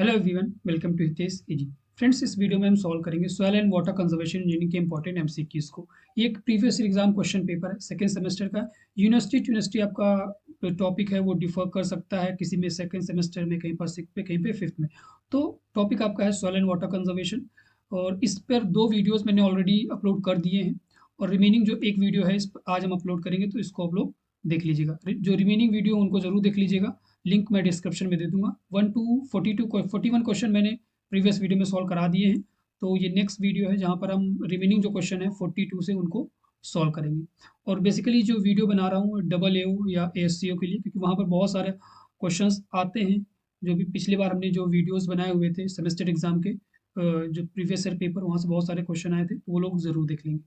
Hello everyone, welcome to Hitesh easy. Friends, इस video में हम सॉल्व करेंगे soil and water conservation engineering के इंपॉर्टेंट एमसीक्यूज को। ये एक प्रीवियस एग्जाम क्वेश्चन पेपर है, सेकंड सेमेस्टर का। यूनिवर्सिटी टू यूनिवर्सिटी आपका टॉपिक है वो डिफर कर सकता है, किसी में सेकंड सेमेस्टर में, कहीं पर सिक्स पे, कहीं पे फिफ्थ में। तो टॉपिक आपका है सॉइल एंड वाटर कंजर्वेशन, और इस पर दो वीडियोज़ मैंने ऑलरेडी अपलोड कर दिए हैं, और रिमेनिंग जो एक वीडियो है इस पर आज हम अपलोड करेंगे, तो इसको आप लोग देख लीजिएगा। जो रिमेनिंग वीडियो उनको जरूर देख लीजिएगा, लिंक मैं डिस्क्रिप्शन में दे दूंगा। 1 to 41 क्वेश्चन मैंने प्रीवियस वीडियो में सॉल्व करा दिए हैं। तो ये नेक्स्ट वीडियो है जहाँ पर हम रिमेनिंग जो क्वेश्चन है 42 से उनको सॉल्व करेंगे। और बेसिकली जो वीडियो बना रहा हूँ डबल AO या ASCO के लिए, क्योंकि वहाँ पर बहुत सारे क्वेश्चंस आते हैं। जो भी पिछली बार हमने जो वीडियोस बनाए हुए थे सेमेस्टर एग्जाम के, जो प्रीवियस ईयर पेपर, वहाँ से बहुत सारे क्वेश्चन आए थे, तो वो लोग जरूर देख लेंगे।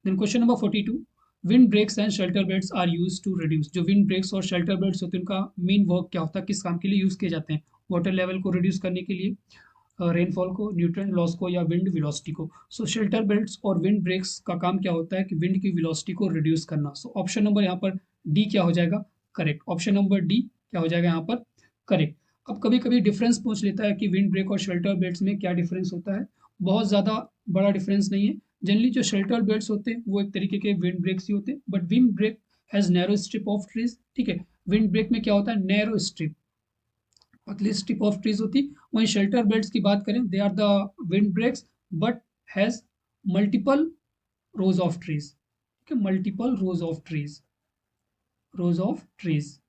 Then question number 42, wind breaks and shelter beds are use to reduce. जो विंड ब्रेक्स और शेल्टर बेड्स होते हैं उनका मेन वर्क क्या होता है, किस काम के लिए यूज किए जाते हैं? वाटर लेवल को रिड्यूस करने के लिए, रेनफॉल को, न्यूट्रिएंट लॉस को, या विंड वेलोसिटी को। सो शेल्टर बेल्ट्स और विंड ब्रेक्स का काम क्या होता है कि विंड की वेलोसिटी को रिड्यूस करना। सो ऑप्शन नंबर यहाँ पर डी क्या हो जाएगा? करेक्ट। ऑप्शन नंबर डी क्या हो जाएगा यहाँ पर? करेक्ट। अब कभी कभी डिफरेंस पूछ लेता है कि विंड ब्रेक और शेल्टर बेल्ट्स में क्या डिफरेंस होता है। बहुत ज़्यादा बड़ा डिफरेंस नहीं है। जनरली जो शेल्टर बेल्ट्स होते हैं वो एक तरीके के विंड ब्रेक्स ही होते हैं, but wind break has narrow strip of trees. ठीक है, विंड ब्रेक में क्या होता है? नैरो स्ट्रिप, पतली स्ट्रिप ऑफ ट्रीज होती। वहीं शेल्टर बेल्ट्स की बात करें, they are the wind breaks but has multiple rows of trees. ठीक है, मल्टीपल रोज ऑफ ट्रीज,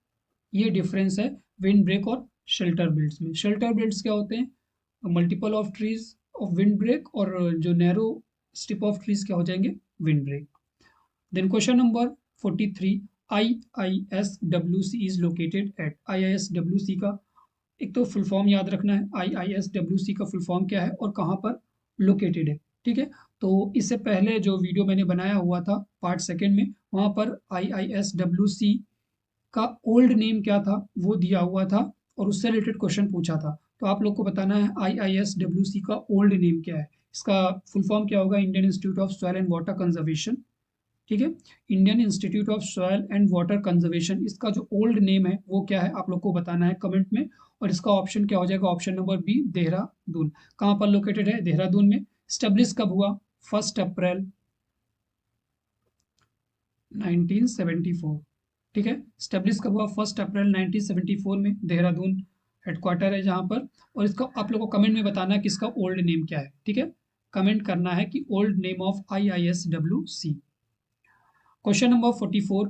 ये डिफरेंस है विंड ब्रेक और शेल्टर बेल्ट्स में। शेल्टर बेल्ट्स क्या होते हैं? Multiple of trees of wind break, और जो नैरो स्ट्रिप ऑफ ट्रीज क्या हो जाएंगे? Wind break. Then question number 43, IISWC is located at. IISWC का एक तो फुल फॉर्म याद रखना है, IISWC का फुल फॉर्म क्या है और कहाँ पर लोकेटेड है। ठीक है, तो इससे पहले जो वीडियो मैंने बनाया हुआ था पार्ट सेकंड में, वहाँ पर IISWC का ओल्ड नेम क्या था वो दिया हुआ था, और उससे रिलेटेड क्वेश्चन पूछा था। तो आप लोग को बताना है IISWC का ओल्ड नेम क्या है। इसका फुल फॉर्म क्या होगा? Indian institute of soil and water conservation. ठीक है, Indian institute of soil and water conservation. इसका जो ओल्ड नेम है वो क्या है, आप लोग को बताना है कमेंट में। और इसका ऑप्शन क्या हो जाएगा? Option number B, Dehradun. कहाँ पर लोकेटेड है? देहरादून में। स्टेब्लिश कब हुआ? 1 अप्रैल 1974। ठीक है, स्टेब्लिश कब हुआ? 1 अप्रैल 1974 में। देहरादून हेडक्वार्टर है जहाँ पर। और इसका आप लोग को कमेंट में बताना है कि इसका ओल्ड नेम क्या है। ठीक है, कमेंट करना है कि old name of IISWC। Question number 44,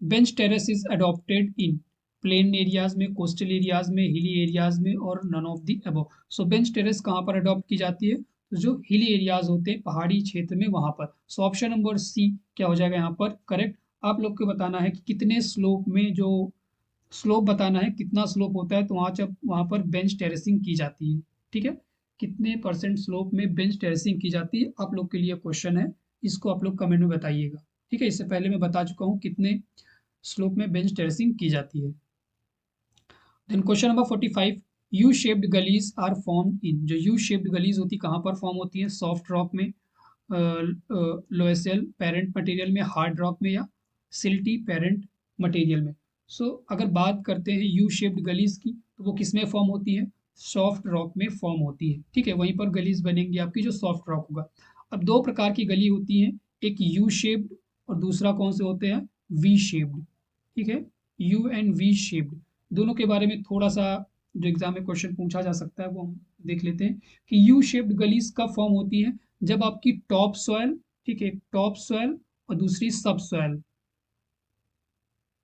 bench terrace is adopted in plain areas में, कोस्टल एरियाज में, हिली एरियाज में, और none of the above. So bench terrace कहाँ पर अडॉप्ट की जाती है? तो जो हिली एरियाज होते हैं, पहाड़ी क्षेत्र में, वहां पर। सो ऑप्शन नंबर सी क्या हो जाएगा यहाँ पर? करेक्ट। आप लोग को बताना है कि कितने स्लोप में, जो स्लोप बताना है कितना स्लोप होता है, तो वहाँ पर बेंच टेरेसिंग की जाती है। ठीक है, कितने परसेंट स्लोप में बेंच टेरेसिंग की जाती है, आप लोग के लिए क्वेश्चन है, इसको आप लोग कमेंट में बताइएगा। ठीक है, इससे पहले मैं बता चुका हूँ कितने स्लोप में बेंच टेरेसिंग की जाती है। Then question number 45, U shaped gullies are form in. जो यू शेप्ड गलीज होती कहाँ पर फॉर्म होती है? सॉफ्ट रॉक में, लोएसल पेरेंट मटेरियल में, हार्ड रॉक में, या सिल्टी पेरेंट मटेरियल में। सो अगर बात करते हैं यू शेप्ड गलीज की, तो वो किस में फॉर्म होती है? सॉफ्ट रॉक में फॉर्म होती है। ठीक है, वहीं पर गलीज बनेंगी आपकी जो सॉफ्ट रॉक होगा। अब दो प्रकार की गली होती है, एक यू शेप्ड और दूसरा कौन से होते हैं? V shaped. ठीक है, यू एंड वी शेप्ड, दोनों के बारे में थोड़ा सा जो एग्जाम में क्वेश्चन पूछा जा सकता है वो हम देख लेते हैं कि यू शेप्ड गलीज कब फॉर्म होती है? जब आपकी टॉप सॉयल, ठीक है, टॉप सॉयल और दूसरी सब सॉयल।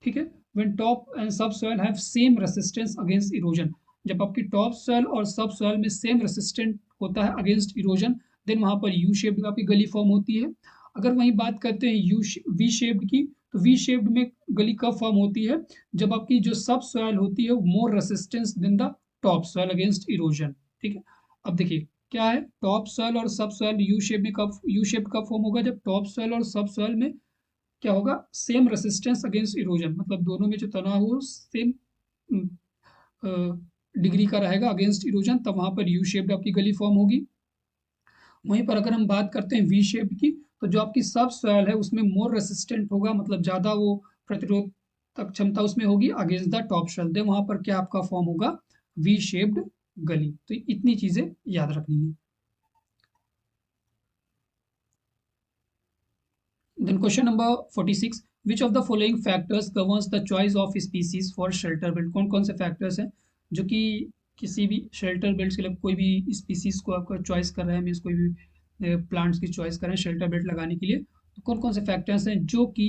ठीक है, व्हेन टॉप एंड सब soil have same resistance against erosion. जब आपकी टॉप सॉयल और सब सॉयल में सेम रेसिस्टेंट होता है अगेंस्ट इरोजन, देन वहां पर यू शेप्ड आपकी गली फॉर्म होती है। अगर वहीं बात करते हैं यू वी शेप्ड की, तो वी शेप्ड में गली कब फॉर्म होती है? जब आपकी जो सब सॉयल होती है more resistance than the top soil against erosion. ठीक है, अब देखिए क्या है, टॉप सॉयल और सब सॉयल यू शेप में कब, यू शेप कब फॉर्म होगा? जब टॉप सॉयल और सब सॉयल में क्या होगा? सेम रेसिस्टेंस अगेंस्ट इरोजन, मतलब दोनों में जो तनाव हो सेम डिग्री का रहेगा अगेंस्ट इरोजन, तब वहां पर यू शेप्ड आपकी गली फॉर्म होगी। वहीं पर अगर हम बात करते हैं वी शेप्ड की, तो जो आपकी सब सॉयल है उसमें मोर रेसिस्टेंट होगा, मतलब ज्यादा वो प्रतिरोधक क्षमता उसमें होगी against the top soil, then वहां पर क्या आपका फॉर्म होगा? वी शेप्ड गली। तो इतनी चीजें याद रखनी है। Then question number 46, which of the following factors governs the choice of species for shelter build. कौन कौन से फैक्टर्स हैं जो कि किसी भी शेल्टर बिल्ड्स के लिए कोई भी स्पीसीज को आपका चॉइस कर रहे हैं, मीन्स कोई भी प्लांट्स की चॉइस कर रहे हैं शेल्टर बिल्ड लगाने के लिए, तो कौन कौन से फैक्टर्स हैं जो कि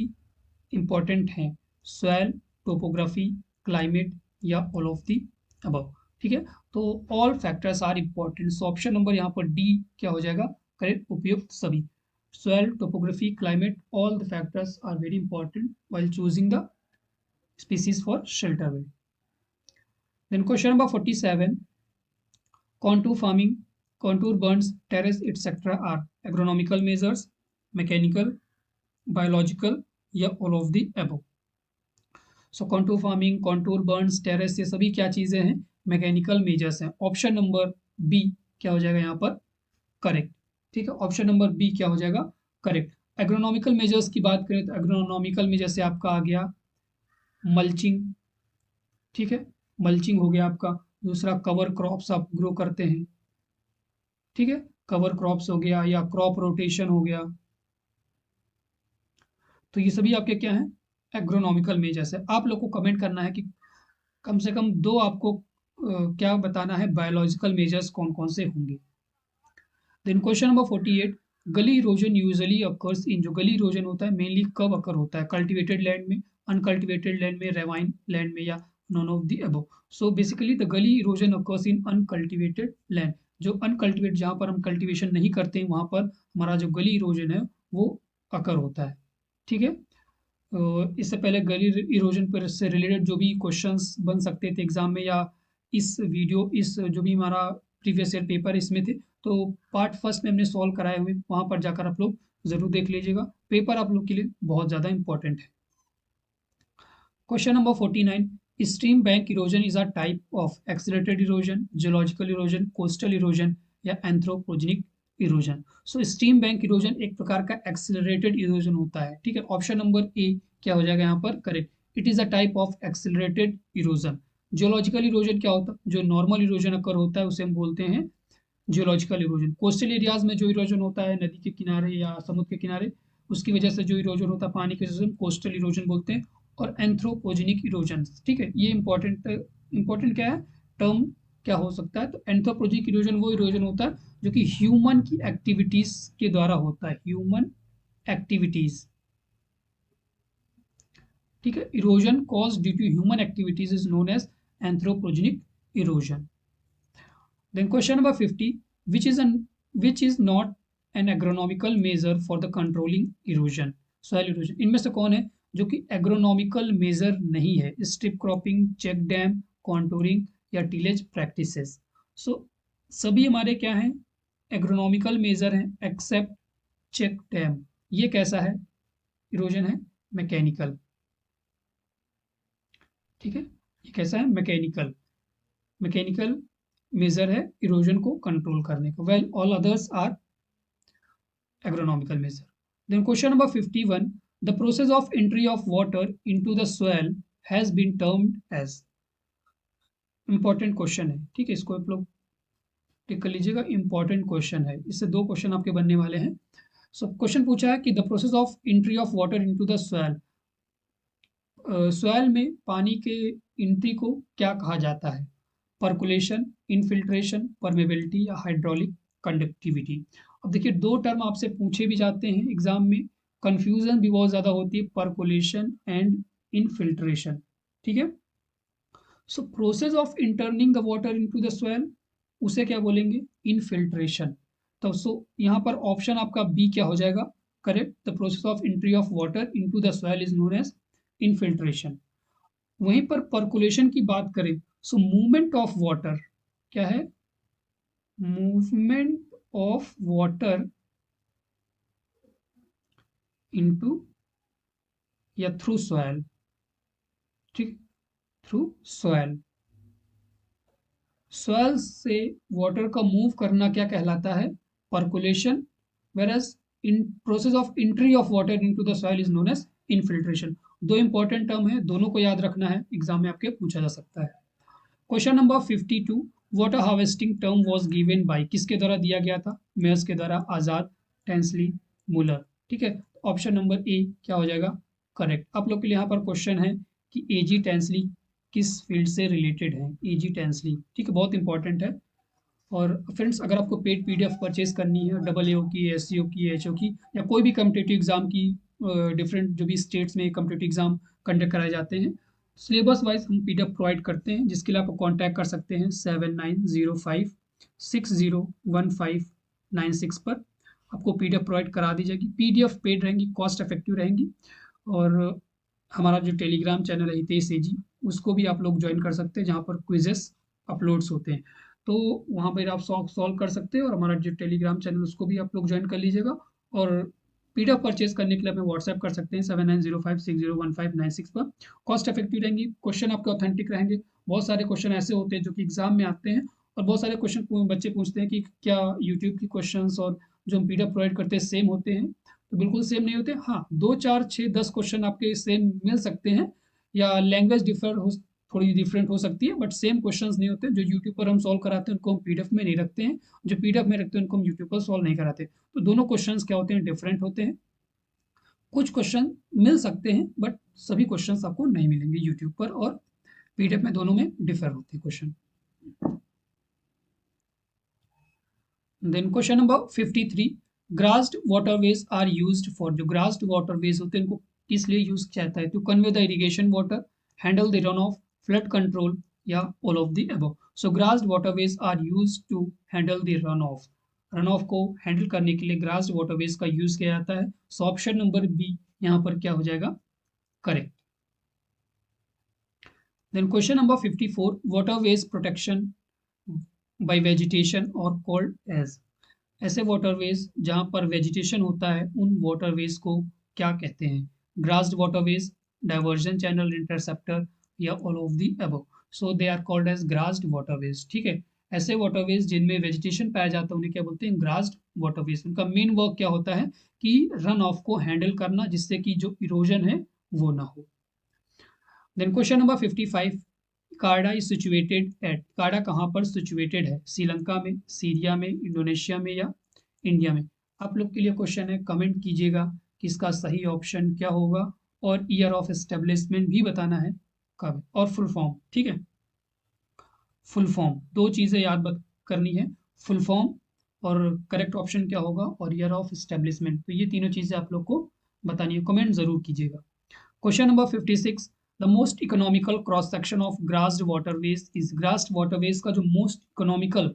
इंपॉर्टेंट हैं? सॉइल, टोपोग्राफी, क्लाइमेट या ऑल ऑफ दी अबव। ठीक है, तो all factors are important. So option number यहाँ पर डी क्या हो जाएगा? करेक्ट, उपयुक्त सभी। Soil, topography, climate, all the factors are very important while choosing the species for shelter build. Then question number 47, contour farming, contour burns, terrace, etc. are agronomical measures, mechanical, biological या all of the above. So contour farming, contour burns, terrace ये सभी क्या चीजें हैं? Mechanical measures हैं। Option number B क्या हो जाएगा यहाँ पर? करेक्ट। ठीक है, ऑप्शन नंबर बी क्या हो जाएगा? करेक्ट। एग्रोनॉमिकल मेजर्स की बात करें तो एग्रोनॉमिकल मेजर से आपका आ गया मल्चिंग। ठीक है, मल्चिंग हो गया आपका। दूसरा कवर क्रॉप्स आप ग्रो करते हैं। ठीक है, कवर क्रॉप्स हो गया या क्रॉप रोटेशन हो गया। तो ये सभी आपके क्या हैं? एग्रोनॉमिकल मेजर्स है। आप लोग को कमेंट करना है कि कम से कम दो आपको क्या बताना है, बायोलॉजिकल मेजर्स कौन कौन से होंगे। देन क्वेश्चन नंबर 48, गली इरोजन यूजुअली अकर्स इन। जो गली इरोजन होता है मेनली कब अकर होता है? कल्टिवेटेड लैंड में, अनकल्टिवेटेड लैंड में, रेवाइन लैंड में या none of the above. So basically the गली erosion occurs in uncultivated land. जो अनकल्टिवेट, जहाँ पर हम कल्टिवेशन नहीं करते हैं वहाँ पर हमारा जो गली इरोजन है वो अकर होता है। ठीक है, इससे पहले गली इरोजन पर से रिलेटेड जो भी क्वेश्चंस बन सकते थे एग्जाम में या इस वीडियो, इस जो भी हमारा प्रीवियस ईयर पेपर इसमें थे, तो पार्ट फर्स्ट में हमने सॉल्व कराए हुए, वहां पर जाकर आप लोग जरूर देख लीजिएगा। पेपर आप लोग के लिए बहुत ज़्यादा इंपॉर्टेंट है। Question number 49, stream bank erosion is a type of accelerated erosion, geological erosion, coastal erosion या एंथ्रोपोजेनिक इरोजन। सो स्ट्रीम बैंक इरोजन एक प्रकार का एक्सीलरेटेड इरोजन होता है। ठीक है, ऑप्शन नंबर ए क्या हो जाएगा यहाँ पर? Correct, it is a type of accelerated erosion. Geological erosion क्या होता है? जो नॉर्मल इरोजन अकर होता है उसे हम बोलते हैं जियोलॉजिकल इरोजन। कोस्टल एरियाज में जो इरोजन होता है नदी के किनारे या समुद्र के किनारे, उसकी वजह से जो इरोजन होता है पानी की वजह से हम कोस्टल इरोजन बोलते हैं। और एंथ्रोपोजेनिक इरोजन, ठीक है, ये इंपॉर्टेंट क्या है टर्म, क्या हो सकता है? तो एंथ्रोपोजेनिक इरोजन वो इरोजन होता है जो कि ह्यूमन की एक्टिविटीज के द्वारा होता है। ह्यूमन एक्टिविटीज, ठीक है, erosion cause due to human activities is known as anthropogenic erosion. Then question number 50, which is not an agronomical measure for the controlling erosion, soil erosion। इनमें से कौन है जो कि एग्रोनॉमिकल मेजर नहीं है? Strip cropping, check dam, contouring या tillage practices. So सभी हमारे क्या हैं? एग्रोनॉमिकल मेजर हैं एक्सेप्ट चेक डैम। ये कैसा है इरोजन? है मैकेनिकल। ठीक है, ये कैसा है? मैकेनिकल। मैकेनिकल मेजर है इरोजन को कंट्रोल करने का। Well all others are agronomical measure. Then question number 51, the process of entry of water into the soil has been termed as. Important question है। ठीक है, इसको आप लोग टिक कर लीजिएगा, इंपॉर्टेंट क्वेश्चन है। इससे दो क्वेश्चन आपके बनने वाले हैं। सो क्वेश्चन पूछा है कि the process of entry of water into the soil, soil में पानी के एंट्री को क्या कहा जाता है? परकुलेशन, इनफिल्ट्रेशन, परमेबिलिटी या हाइड्रोलिक कंडक्टिविटी। अब देखिए दो टर्म आपसे पूछे भी जाते हैं एग्जाम में, कंफ्यूजन भी बहुत ज्यादा होती है, परकुलेशन एंड इनफिल्ट्रेशन। ठीक है, so process of interning the water into the soil उसे क्या बोलेंगे? इनफिल्ट्रेशन। तो सो यहाँ पर ऑप्शन आपका बी क्या हो जाएगा? Correct, the process of entry of water into the soil is known as infiltration. वहीं पर परकुलेशन की बात करें, सो मूवमेंट ऑफ वाटर क्या है? मूवमेंट ऑफ वाटर इनटू या थ्रू सॉइल। ठीक, थ्रू सॉइल। सॉइल से वाटर का मूव करना क्या कहलाता है? Percolation. Whereas in process of entry of water into the soil is known as infiltration. दो इंपॉर्टेंट टर्म है, दोनों को याद रखना है, एग्जाम में आपके पूछा जा सकता है। Question number 52, water harvesting term was given by, किसके द्वारा दिया गया था? मेयर्स के द्वारा, आजाद, टेंसली, मुलर। ठीक है, ऑप्शन नंबर ए क्या हो जाएगा? करेक्ट। आप लोग के लिए यहाँ पर क्वेश्चन है कि एजी टेंसली किस फील्ड से रिलेटेड है? एजी टेंसली, ठीक है, बहुत इंपॉर्टेंट है। और फ्रेंड्स, अगर आपको पेड पीडीएफ परचेज करनी है डबल की, एससीओ की, एचओ की, या कोई भी कम्पिटिटिव एग्जाम की, डिफरेंट जो भी स्टेट्स में कम्पिटिटिव एग्जाम कंडक्ट कराए जाते हैं, सिलेबस वाइज हम पीडीएफ प्रोवाइड करते हैं, जिसके लिए आप कॉन्टैक्ट कर सकते हैं 7905601596 पर। आपको पीडीएफ प्रोवाइड करा दी जाएगी। पीडीएफ पेड रहेंगी, कॉस्ट इफेक्टिव रहेंगी। और हमारा जो टेलीग्राम चैनल है हितेश एजी, उसको भी आप लोग ज्वाइन कर सकते हैं, जहाँ पर क्विजेस अपलोड्स होते हैं, तो वहाँ पर आप सॉल्व कर सकते हैं। और हमारा जो टेलीग्राम चैनल उसको भी आप लोग ज्वाइन कर लीजिएगा। और पीडीएफ परचेज करने के लिए हमें व्हाट्सएप कर सकते हैं 7905601596 पर। कॉस्ट इफेक्टिव रहेंगी, क्वेश्चन आपके ऑथेंटिक रहेंगे। बहुत सारे क्वेश्चन ऐसे होते हैं जो कि एग्जाम में आते हैं, और बहुत सारे क्वेश्चन बच्चे पूछते हैं कि क्या यूट्यूब की क्वेश्चंस और जो हम पीडीएफ प्रोवाइड करते हैं सेम होते हैं? तो बिल्कुल सेम नहीं होते। हाँ, 2 4 6 10 क्वेश्चन आपके सेम मिल सकते हैं, या लैंग्वेज थोड़ी डिफरेंट हो सकती है, बट सेम क्वेश्चंस नहीं होते। जो यूट्यूब पर हम सॉल्व कराते हैं उनको हम पीडीएफ में नहीं रखते हैं, जो पीडीएफ में रखते हैं उनको हम यूट्यूब पर सॉल्व नहीं कराते। तो दोनों क्वेश्चंस क्या होते हैं? डिफरेंट होते हैं। कुछ क्वेश्चन मिल सकते हैं, बट सभी क्वेश्चंस आपको नहीं मिलेंगे यूट्यूब पर, और पीडीएफ में दोनों में डिफर होते हैं question. Then question number 53, grassed waterways are used for, जो ग्रास्ड वाटरवेज होते हैं उनको किस लिए यूज किया जाता है? To convey the irrigation water, handle the run off, flood control, या all of the above. So grassed waterways are used to handle the run off. Run off को हैंडल करने के लिए ग्रास्ड वाटरवेज का यूज किया जाता है। सो ऑप्शन नंबर बी यहाँ पर क्या हो जाएगा? Correct. Then question number 54, waterways protection by vegetation are called as. ऐसे वाटरवेज जहाँ पर वेजिटेशन होता है, उन वाटरवेज को क्या कहते हैं? Grassed waterways, diversion channel, interceptor, या all of the above. So they are called as grassed waterways. ठीक है, ऐसे वाटरवेज जिनमें वेजिटेशन पाया जाता है उन्हें क्या बोलते हैं? Grassed waterways. उनका मेन वर्क क्या होता है? कि रन ऑफ को हैंडल करना, जिससे कि जो इरोजन है वो ना हो। देन क्वेश्चन नंबर 55, कार्डा इज सिचुएटेड एट, कार्डा कहाँ पर सिचुएटेड है? श्रीलंका में, सीरिया में, इंडोनेशिया में, या इंडिया में? आप लोग के लिए क्वेश्चन है, कमेंट कीजिएगा कि इसका सही ऑप्शन क्या होगा, और ईयर ऑफ एस्टेब्लिशमेंट भी बताना है कब, और फुल फॉर्म। ठीक है, फुल फॉर्म, 2 चीज़ें याद करनी है, फुल फॉर्म और करेक्ट ऑप्शन क्या होगा, और ईयर ऑफ एस्टेब्लिशमेंट। तो ये तीनों चीज़ें आप लोग को बतानी है, कमेंट जरूर कीजिएगा। Question number 56, the most economical cross section of grassed waterways is, grassed waterways का जो मोस्ट इकोनॉमिकल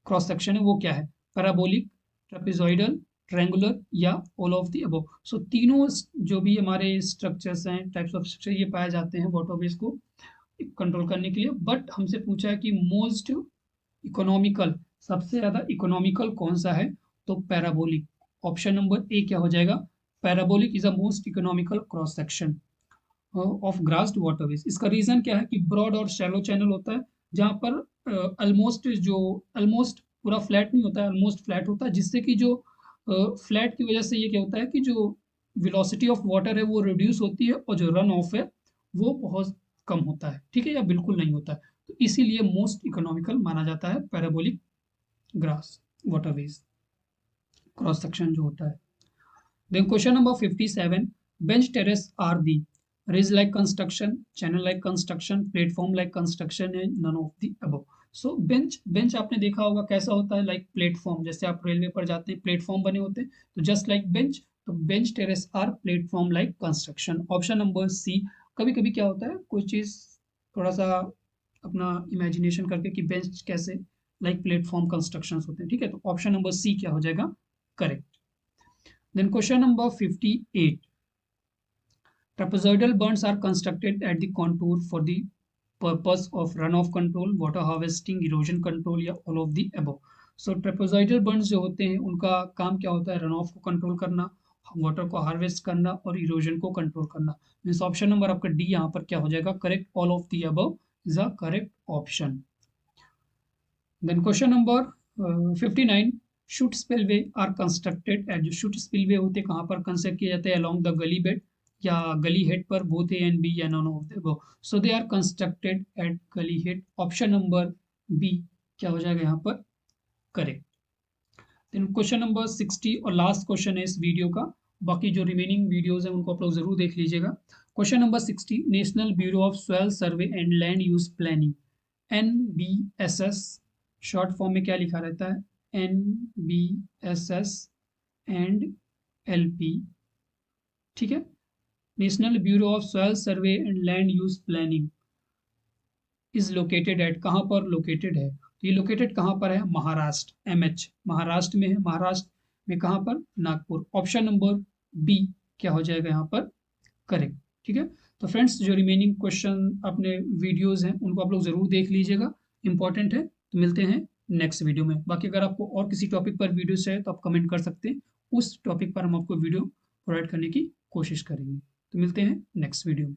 क्रॉस सेक्शन है वो क्या है? पैराबोलिक, ट्रेपेजॉइडल, ट्रायंगुलर, या ऑल ऑफ द अबव। सो तीनों जो भी हमारे स्ट्रक्चर्स हैं, टाइप्स ऑफ स्ट्रक्चर, ये पाए जाते हैं वाटरवेज को कंट्रोल करने के लिए। बट हमसे पूछा है कि मोस्ट इकोनॉमिकल, सबसे ज़्यादा इकोनॉमिकल कौन सा है? तो पैराबोलिक। ऑप्शन नंबर ए क्या हो जाएगा? Parabolic is the most economical cross section of grassed waterways. इसका रीजन क्या है? कि ब्रॉड और शैलो चैनल होता है, जहाँ पर ऑलमोस्ट पूरा फ्लैट नहीं होता है, ऑलमोस्ट फ्लैट होता है, जिससे कि जो फ्लैट की वजह से ये क्या होता है कि जो वेलोसिटी ऑफ वाटर है वो रिड्यूस होती है, और जो रन ऑफ है वो बहुत कम होता है। ठीक है, या बिल्कुल नहीं होता है। तो इसीलिए मोस्ट इकोनॉमिकल माना जाता है parabolic grass waterways cross section जो होता है। Then question number 57, bench terrace are the ridge like construction, channel like construction, platform like construction, है none of the above. So bench आपने देखा होगा कैसा होता है? लाइक प्लेटफॉर्म, जैसे आप रेलवे पर जाते हैं प्लेटफॉर्म बने होते हैं, तो जस्ट लाइक बेंच। तो bench terrace are platform like construction. Option number C. कभी कभी क्या होता है, कोई चीज़ थोड़ा सा अपना इमेजिनेशन करके कि बेंच कैसे लाइक प्लेटफॉर्म कंस्ट्रक्शंस होते हैं। ठीक है, तो ऑप्शन नंबर सी क्या हो जाएगा? Correct. Then question number 58, trapezoidal bunds are constructed at the contour for the purpose of runoff control, water harvesting, erosion control, या all of the above. So trapezoidal bunds जो होते हैं उनका काम क्या होता है? रन ऑफ को कंट्रोल करना, वाटर को हार्वेस्ट करना, और इरोजन को कंट्रोल करना। मीन्स ऑप्शन नंबर आपका डी यहाँ पर क्या हो जाएगा? Correct, all of the above is a correct option. Then question number 59, chute spillway are constructed at, जो शूट स्पिलवे होते हैं कहाँ पर कंस्ट्रक्ट किए जाते हैं? अलॉन्ग द गली बेड, या गली हेड पर, बोथ ए एंड बी, या none of the above. So they are constructed at gully head. Option number B क्या हो जाएगा यहाँ पर करेक्ट। देन क्वेश्चन नंबर 60 और लास्ट क्वेश्चन है इस वीडियो का। बाकी जो रिमेनिंग वीडियोस हैं उनको आप लोग जरूर देख लीजिएगा। Question number 60, national bureau of soil survey and land use planning, NBSS, short form में क्या लिखा रहता है, NBSS एंड LP, ठीक है। National bureau of soil survey and land use planning is located eight, कहाँ पर लोकेटेड है, तो ये लोकेटेड कहाँ पर है, महाराष्ट्र, MH महाराष्ट्र में है। महाराष्ट्र में कहाँ पर, नागपुर। ऑप्शन नंबर बी क्या हो जाएगा यहाँ पर करेक्ट, ठीक है। तो फ्रेंड्स जो रिमेनिंग क्वेश्चन अपने वीडियोस हैं उनको आप लोग जरूर देख लीजिएगा, इंपॉर्टेंट है। तो मिलते हैं नेक्स्ट वीडियो में। बाकी अगर आपको और किसी टॉपिक पर वीडियो चाहिए तो आप कमेंट कर सकते हैं, उस टॉपिक पर हम आपको वीडियो प्रोवाइड करने की कोशिश करेंगे। तो मिलते हैं नेक्स्ट वीडियो में।